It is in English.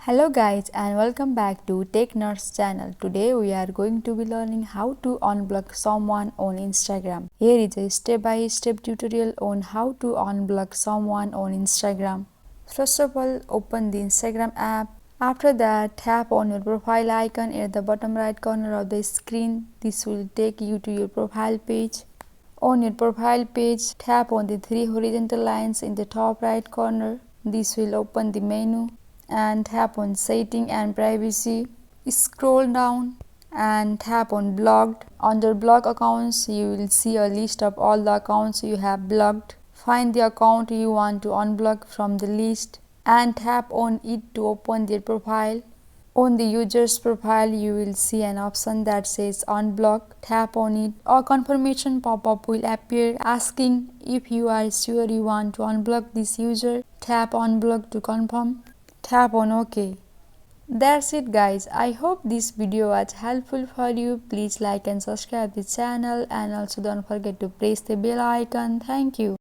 Hello guys and welcome back to Tech Nerds channel. Today we are going to be learning how to unblock someone on Instagram. Here is a step-by-step tutorial on how to unblock someone on Instagram. First of all, open the Instagram app. After that, tap on your profile icon at the bottom right corner of the screen. This will take you to your profile page. On your profile page, tap on the three horizontal lines in the top right corner. This will open the menu and tap on setting and privacy. Scroll down and tap on blocked. Under block accounts, you will see a list of all the accounts you have blocked. Find the account you want to unblock from the list and tap on it to open their profile. On the user's profile, you will see an option that says unblock. Tap on it. A confirmation pop-up will appear asking if you are sure you want to unblock this user. Tap unblock to confirm. Tap on OK. That's it guys. I hope this video was helpful for you. Please like and subscribe the channel and also don't forget to press the bell icon. Thank you.